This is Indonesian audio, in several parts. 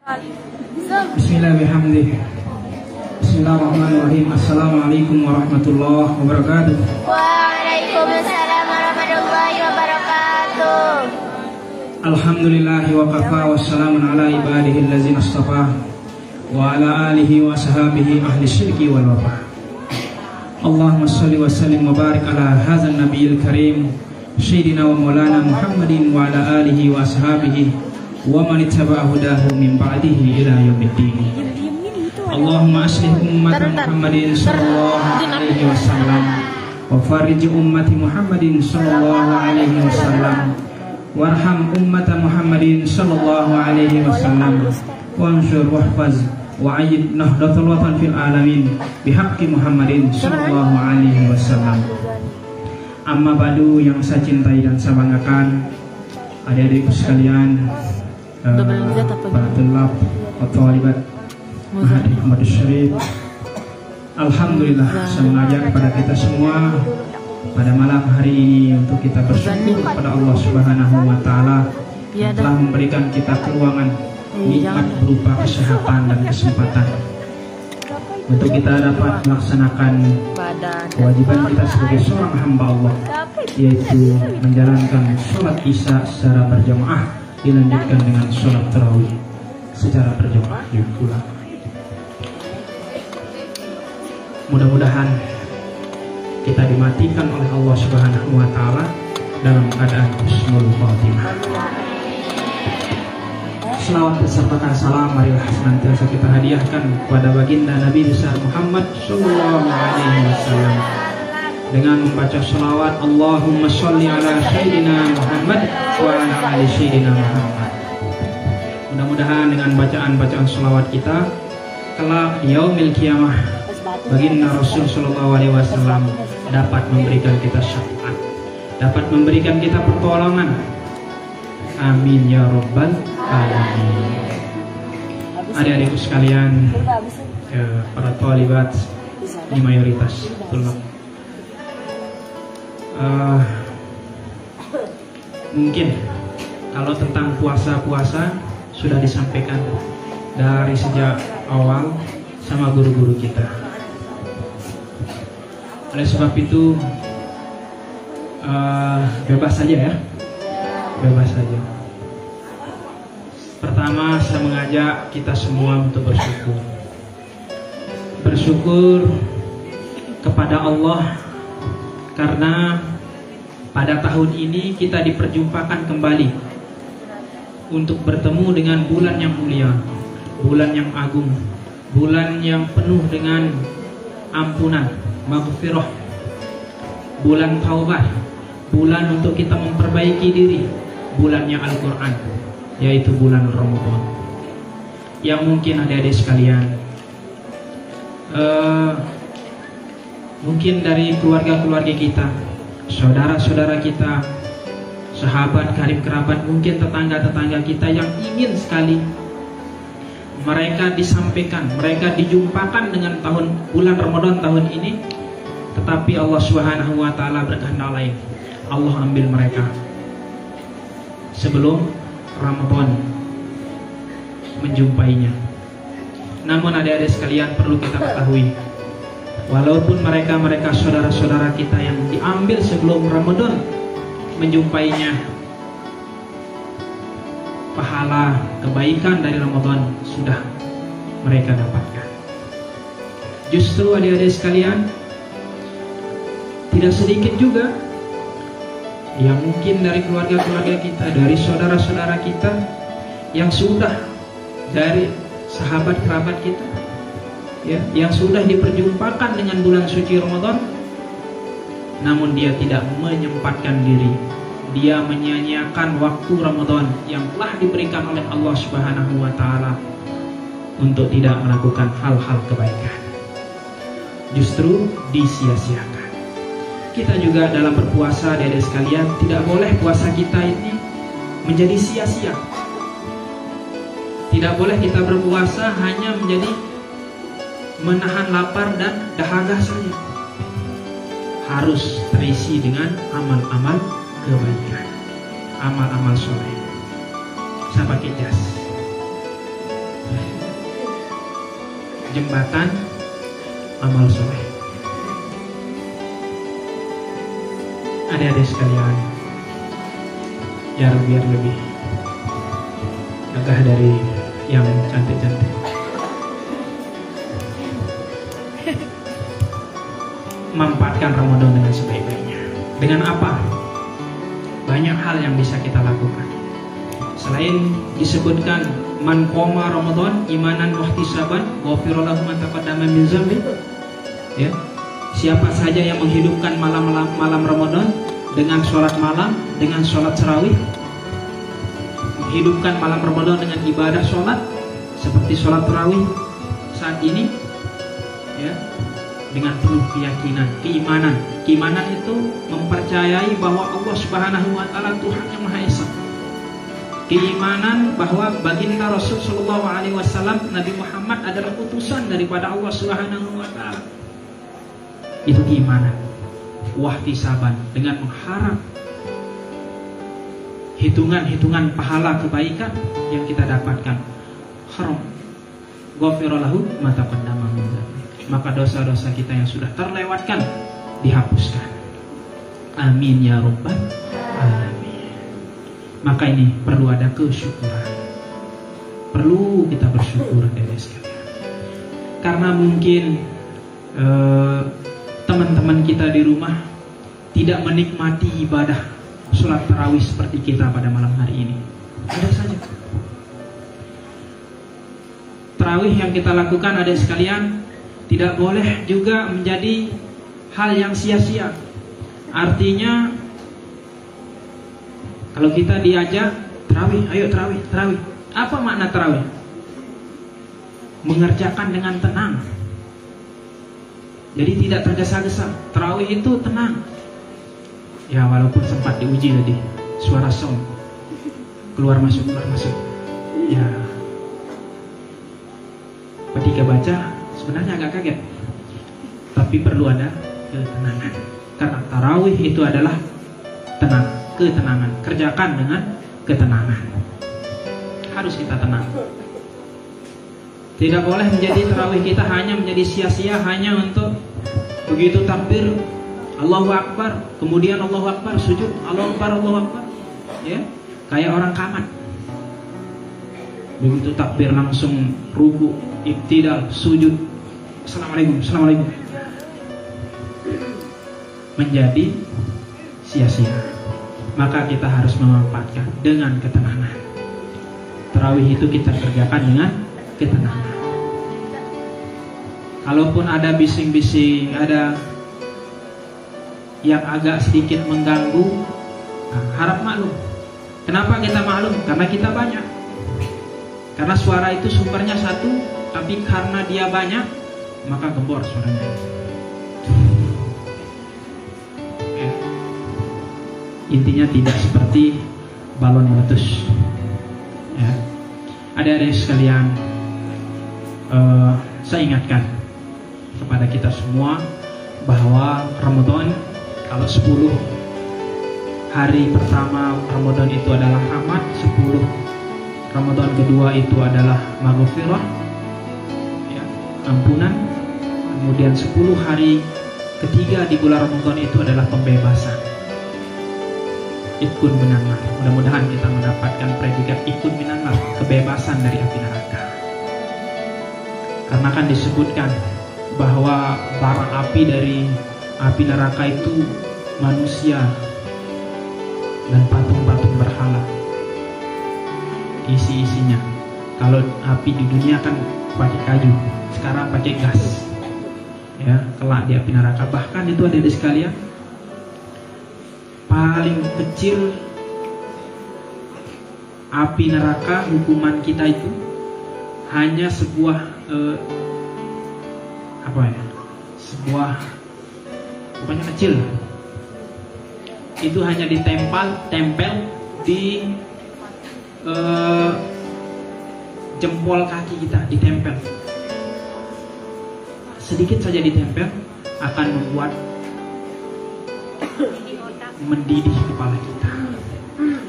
Bismillahirrahmanirrahim. Bismillahirrahmanirrahim. Assalamualaikum warahmatullahi wabarakatuh. Waalaikumsalam warahmatullahi wabarakatuh. Alhamdulillahi wa kafa wa salamun ala ibadihi allazina astafa wa ala alihi wa sahabihi ahli syirki wal wafa. Allahumma salli wa sallim wa barik ala hadzal nabiyil karim sayyidina wa maulana Muhammadin wa ala alihi wa sahabihi wa man ittaba'a hudahu min ba'dihi ila yaumiddin. Allahumma aslih ummata Muhammadin sallallahu alaihi wasallam wa farij ummati Muhammadin sallallahu alaihi wasallam warham ummata Muhammadin sallallahu alaihi wasallam wansur wahfaz wa ayyid nahdlatul watan fil alamin bihaqqi Muhammadin sallallahu alaihi wasallam. Amma ba'du, yang saya cintai dan saya banggakan, adik-adikku sekalian, para tulab atau alibat Mahadi Ahmad Syarif. Alhamdulillah, saya mengajak kepada kita semua pada malam hari ini untuk kita bersyukur kepada Allah Subhanahu wa taala yang telah memberikan kita keuangan nikmat berupa kesehatan dan kesempatan untuk kita dapat melaksanakan kewajiban kita sebagai seorang hamba Allah, yaitu menjalankan sholat isya secara berjamaah dilanjutkan dengan sholat tarawih secara berjamaah juga. Mudah-mudahan kita dimatikan oleh Allah Subhanahu wa taala dalam keadaan husnul khatimah. Selawat beserta salam marilah senantiasa kita hadiahkan kepada baginda Nabi besar Muhammad sallallahu alaihi wasallam dengan membaca selawat Allahumma sholli ala sayyidina Muhammad wa ala ali sayyidina Muhammad. Mudah-mudahan dengan bacaan-bacaan selawat kita kelak yaumil qiyamah baginda Rasul sallallahu alaihi wasallam dapat memberikan kita syafaat, dapat memberikan kita pertolongan. Amin ya rabbal alamin. Adik-adikku sekalian, para thalibat, ini mayoritas tulab. Mungkin kalau tentang puasa-puasa sudah disampaikan dari sejak awal sama guru-guru kita. Oleh sebab itu bebas saja ya, bebas saja. Pertama, saya mengajak kita semua untuk bersyukur. Bersyukur kepada Allah karena pada tahun ini kita diperjumpakan kembali untuk bertemu dengan bulan yang mulia, bulan yang agung, bulan yang penuh dengan ampunan, maghfirah, bulan taubat, bulan untuk kita memperbaiki diri, bulannya Al-Quran, yaitu bulan Ramadan. Yang mungkin adik-adik sekalian, mungkin dari keluarga-keluarga kita, saudara-saudara kita, sahabat, karib kerabat, mungkin tetangga-tetangga kita yang ingin sekali mereka disampaikan, mereka dijumpakan dengan bulan Ramadan tahun ini, tetapi Allah Subhanahu wa taala berkehendak lain. Allah ambil mereka sebelum Ramadan menjumpainya. Namun adik-adik sekalian, perlu kita ketahui, walaupun mereka saudara-saudara kita yang diambil sebelum Ramadan menjumpainya, pahala kebaikan dari Ramadan sudah mereka dapatkan. Justru adik-adik sekalian, tidak sedikit juga yang mungkin dari keluarga-keluarga kita, dari saudara-saudara kita yang sudah, dari sahabat kerabat kita ya, yang sudah diperjumpakan dengan bulan suci Ramadan, namun dia tidak menyempatkan diri, dia menyia-nyiakan waktu Ramadan yang telah diberikan oleh Allah Subhanahu wa taala untuk tidak melakukan hal-hal kebaikan, justru disia-siakan. Kita juga dalam berpuasa, adik-adik sekalian, tidak boleh puasa kita ini menjadi sia-sia. Tidak boleh kita berpuasa hanya menjadi menahan lapar dan dahaga saja. Harus terisi dengan amal-amal kebaikan, amal-amal soleh. Saya pakai jas. jembatan amal soleh. Adik-adik sekalian, biar lebih gagah dari yang cantik-cantik. Manfaatkan Ramadan dengan sebaik-baiknya. Dengan apa? Banyak hal yang bisa kita lakukan. Selain disebutkan man qoma Ramadan imanan wa ihtisaban ghufira lahu ma taqaddama min dzambi. Ya. Siapa saja yang menghidupkan malam Ramadan dengan sholat malam, dengan sholat tarawih, menghidupkan malam Ramadan dengan ibadah sholat seperti sholat tarawih saat ini, ya, dengan penuh keyakinan, keimanan. Keimanan itu mempercayai bahwa Allah Subhanahu wa taala Tuhan yang Maha Esa. Keimanan bahwa baginda Rasul sallallahu alaihi wasallam Nabi Muhammad adalah utusan daripada Allah Subhanahu wa taala. Itu keimanan. Wahtisaban, dengan mengharap hitungan pahala kebaikan yang kita dapatkan. Haram ghafira lahu ma taqaddama min dzambi. Maka dosa-dosa kita yang sudah terlewatkan dihapuskan. Amin ya rabbal alamin. Maka ini perlu ada kesyukuran. Perlu kita bersyukur dari sekalian. Karena mungkin teman-teman kita di rumah tidak menikmati ibadah sholat tarawih seperti kita pada malam hari ini. Ada saja. Tarawih yang kita lakukan, ada sekalian, tidak boleh juga menjadi hal yang sia-sia. Artinya, kalau kita diajak tarawih, ayo tarawih, tarawih. Apa makna tarawih? Mengerjakan dengan tenang. Jadi tidak tergesa-gesa. Tarawih itu tenang. Ya, walaupun sempat diuji tadi, suara som keluar masuk. Ya, ketika baca sebenarnya agak kaget, tapi perlu ada ketenangan. Karena tarawih itu adalah tenang, ketenangan. Kerjakan dengan ketenangan. Harus kita tenang. Tidak boleh menjadi tarawih kita hanya menjadi sia-sia, hanya untuk begitu takbir Allahu Akbar, kemudian Allahu Akbar sujud, Allahu Akbar, Allahu Akbar, ya, kayak orang kamat. Begitu takbir langsung ruku, iktidal, sujud, assalamualaikum, assalamualaikum. Menjadi sia-sia. Maka kita harus memanfaatkan dengan ketenangan. Tarawih itu kita kerjakan dengan ketenangan. Kalaupun ada bising-bising, ada yang agak sedikit mengganggu, harap maklum. Kenapa kita maklum? Karena kita banyak. Karena suara itu sumbernya satu, tapi karena dia banyak, maka gembor suaranya. Ya. Intinya tidak seperti balon meletus. Ya. Adik-adik sekalian, saya ingatkan kepada kita semua bahwa Ramadan, kalau 10 hari pertama Ramadan itu adalah rahmat, 10 Ramadan kedua itu adalah maghfirah, ya, ampunan. Kemudian 10 hari ketiga di bulan Ramadan itu adalah pembebasan, ikun minanar. Mudah-mudahan kita mendapatkan predikat ikun minanar, kebebasan dari api neraka. Karena kan disebutkan bahwa bara api dari api neraka itu manusia dan patung-patung berhala. Isi-isinya. Kalau api di dunia kan pakai kayu, sekarang pakai gas. Ya, kelak di api neraka. Bahkan itu ada di sekalian, paling kecil api neraka hukuman kita itu hanya sebuah sebuah bukannya kecil, itu hanya tempel di jempol kaki kita, ditempel sedikit saja, ditempel akan membuat mendidih kepala kita.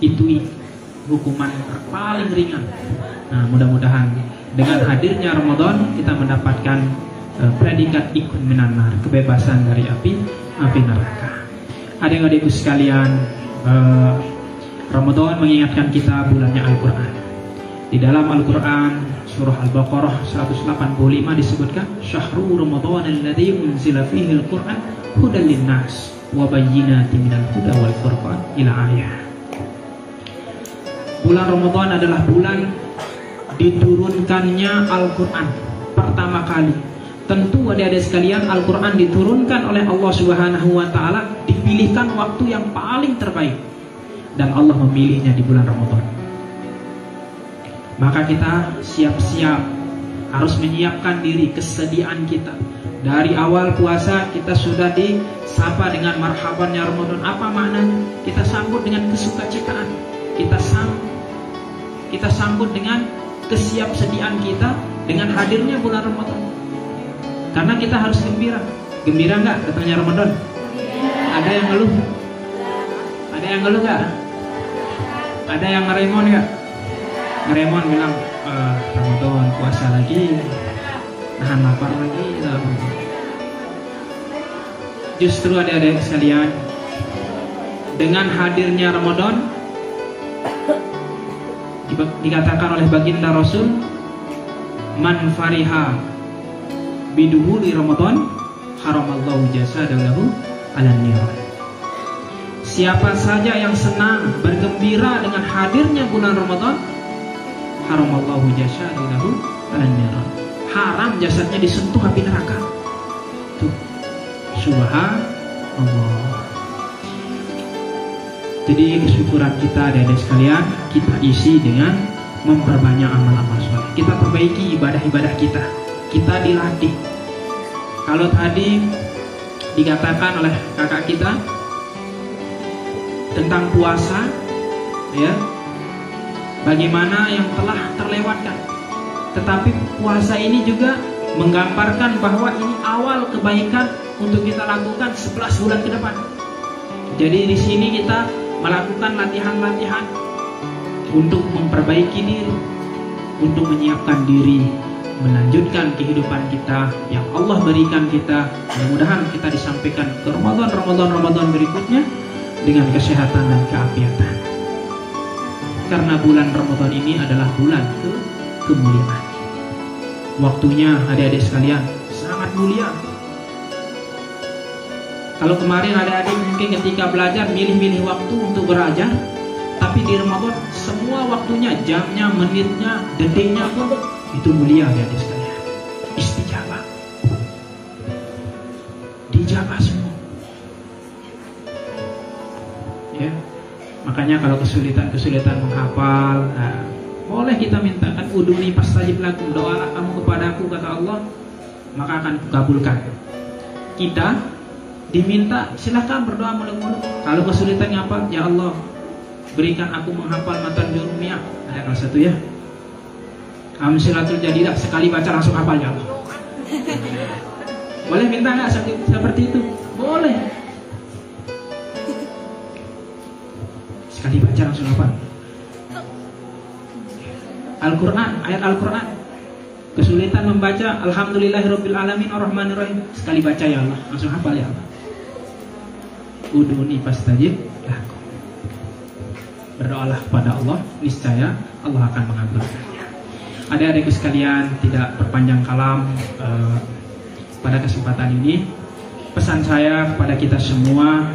Itu hukuman paling ringan. Nah, mudah-mudahan Dengan hadirnya Ramadan kita mendapatkan predikat ikun minan nar, kebebasan dari api neraka. Adik-adikku sekalian, Ramadan mengingatkan kita bulannya Al-Quran. Di dalam Al-Quran surah Al-Baqarah 185 disebutkan Syahrul Ramadan alladzi unzila fihi al-Quran hudan linnas wa bayyinatin minal huda wal furqan ila ayah. Bulan Ramadan adalah bulan diturunkannya Al-Quran pertama kali. Tentu adik-adik sekalian, Al-Quran diturunkan oleh Allah Subhanahu wa Ta'ala, dipilihkan waktu yang paling terbaik, dan Allah memilihnya di bulan Ramadan. Maka kita siap-siap harus menyiapkan diri, kesediaan kita. Dari awal puasa kita sudah disapa dengan marhabannya Ramadan. Apa maknanya? Kita sambut dengan kesukacitaaan. Kita sambut dengan kesiapsediaan kita dengan hadirnya bulan Ramadan. Karena kita harus gembira. Gembira enggak datangnya Ramadan? Ada yang ngeluh? Ada yang ngeluh enggak? Ada yang ngeremon enggak? Ngeremon bilang Ramadan puasa lagi, nahan lapar lagi. Justru adik-adik sekalian, dengan hadirnya Ramadan dikatakan oleh baginda Rasul, man fariha biduhuli Ramadan haramallahu jasadahu alan niran. Siapa saja yang senang bergembira dengan hadirnya bulan Ramadan, haramallahu jasadahu alan niran. Haram jasadnya disentuh api neraka. Tuh, subhanallah. Jadi kesyukuran kita adik-adik sekalian kita isi dengan memperbanyak amal-amal soleh. Kita perbaiki ibadah-ibadah kita. Kita dilatih. Kalau tadi dikatakan oleh kakak kita tentang puasa, ya, bagaimana yang telah terlewatkan. Tetapi puasa ini juga menggambarkan bahwa ini awal kebaikan untuk kita lakukan 11 bulan ke depan. Jadi di sini kita melakukan latihan-latihan untuk memperbaiki diri, untuk menyiapkan diri, melanjutkan kehidupan kita yang Allah berikan kita. Mudah-mudahan kita disampaikan ke Ramadan berikutnya dengan kesehatan dan keapiatan. Karena bulan Ramadan ini adalah bulan kemuliaan. Waktunya adik-adik sekalian sangat mulia. Kalau kemarin adik-adik mungkin ketika belajar milih-milih waktu untuk belajar, tapi di Ramadan semua waktunya, jamnya, menitnya, detiknya pun itu mulia adik-adik sekalian. Istijabah, dijabah semua. Ya, makanya kalau kesulitan menghafal, boleh kita mintakan uduni pastajib lakum, doalah kamu kepadaku kata Allah, maka akan kukabulkan. Kita diminta silakan berdoa muluk-muluk. Kalau kesulitannya apa? Ya Allah, berikan aku menghafal matan jurumiyah. Ada kelas 1 ya. Amsilatul jadidah, sekali baca langsung hafal ya Allah. Boleh minta nggak seperti itu? Boleh. Sekali baca langsung hafal. Al-Quran, ayat Al-Quran. Kesulitan membaca Alhamdulillahirabbil alamin arrahmanirrahim, sekali baca ya Allah, langsung hafal ya Allah. Uduni pastajib lakum. Berdoalah kepada Allah, niscaya Allah akan mengabulkannya. Adik-adikku sekalian, tidak berpanjang kalam, pada kesempatan ini pesan saya kepada kita semua,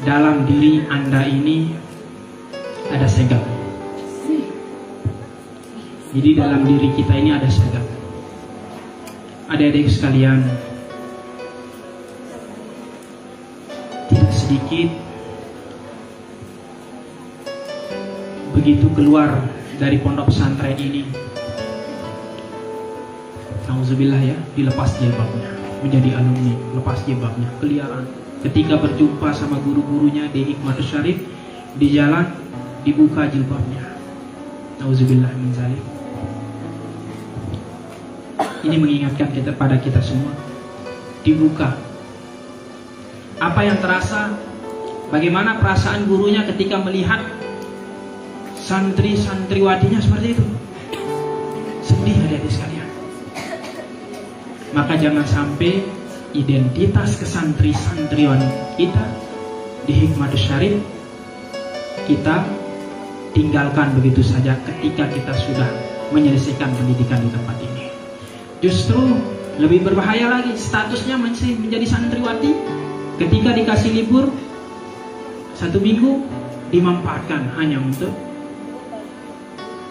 dalam diri Anda ini ada segel. Jadi dalam diri kita ini ada segel. Adik-adik sekalian, tidak sedikit begitu keluar dari pondok pesantren ini, nauzubillah ya, dilepas jilbabnya, menjadi alumni, lepas jilbabnya, keliaran. Ketika berjumpa sama guru-gurunya di Hikmatus Syarif di jalan, dibuka jilbabnya. Nauzubillah min zalik. Ini mengingatkan kita pada kita semua, dibuka. Apa yang terasa? Bagaimana perasaan gurunya ketika melihat santri-santriwatinya seperti itu. Sedih hati-hati sekalian. Maka jangan sampai identitas kesantri-santriwan kita di Hikmatus Syarif kita tinggalkan begitu saja ketika kita sudah menyelesaikan pendidikan di tempat ini. Justru lebih berbahaya lagi, statusnya masih menjadi santriwati. Ketika dikasih libur 1 minggu, dimanfaatkan hanya untuk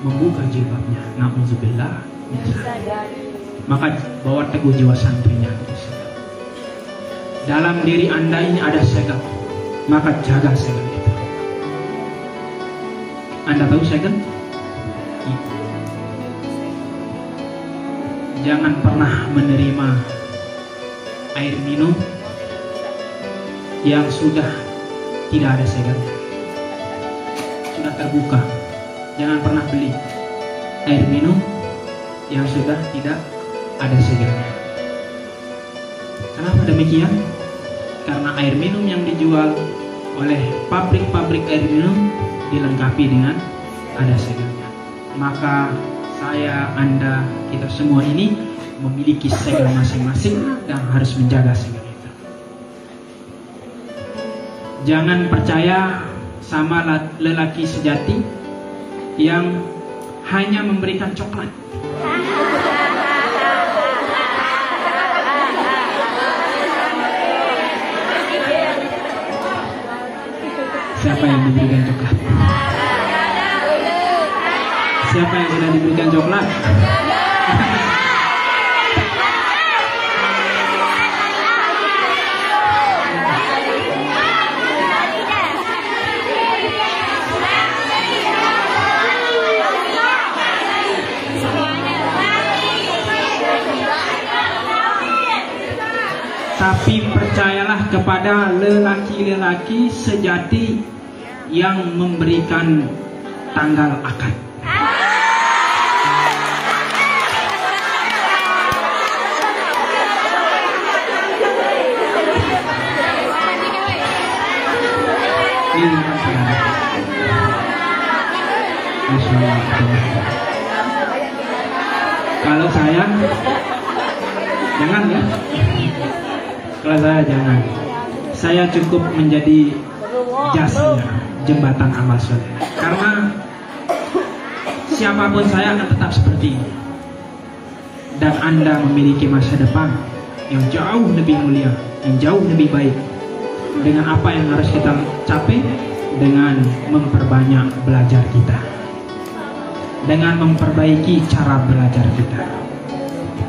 membuka jilbabnya. Na'udzubillah. Maka bawa teguh jiwa santrinya. Dalam diri Anda ini ada segel, maka jaga segel itu. Anda tahu segel? Jangan pernah menerima air minum yang sudah tidak ada segelnya, sudah terbuka. Jangan pernah beli air minum yang sudah tidak ada segelnya. Kenapa demikian? Karena air minum yang dijual oleh pabrik-pabrik air minum dilengkapi dengan ada segelnya. Maka saya, Anda, kita semua ini memiliki segel masing-masing dan harus menjaga segel itu. Jangan percaya sama lelaki sejati yang hanya memberikan coklat. Siapa yang diberikan coklat? Siapa yang sudah diberikan coklat? Tapi percayalah kepada lelaki-lelaki sejati yang memberikan tanggal akad. Kalau saya jangan ya. Kalau saya jangan. Saya cukup menjadi jasanya, jembatan amal soleh. Karena siapapun saya akan tetap seperti ini. Dan Anda memiliki masa depan yang jauh lebih mulia, yang jauh lebih baik. Dengan apa yang harus kita capai? Dengan memperbanyak belajar kita, dengan memperbaiki cara belajar kita.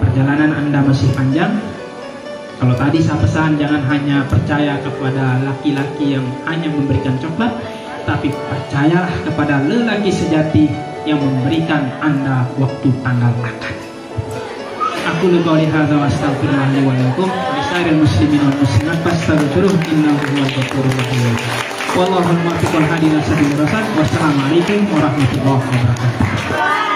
Perjalanan Anda masih panjang. Kalau tadi saya pesan, jangan hanya percaya kepada laki-laki yang hanya memberikan coklat, tapi percayalah kepada lelaki sejati yang memberikan Anda waktu tanggal akad. Aku qouli hadza wa astaghfirullah li wa lakum wa lisairil muslimin wal muslimat fastaghfiruh innahu huwal ghafurur rahim. Wallahul muwaffiq wal hadi ila sabilir rasyad. Wassalamualaikum warahmatullahi wabarakatuh.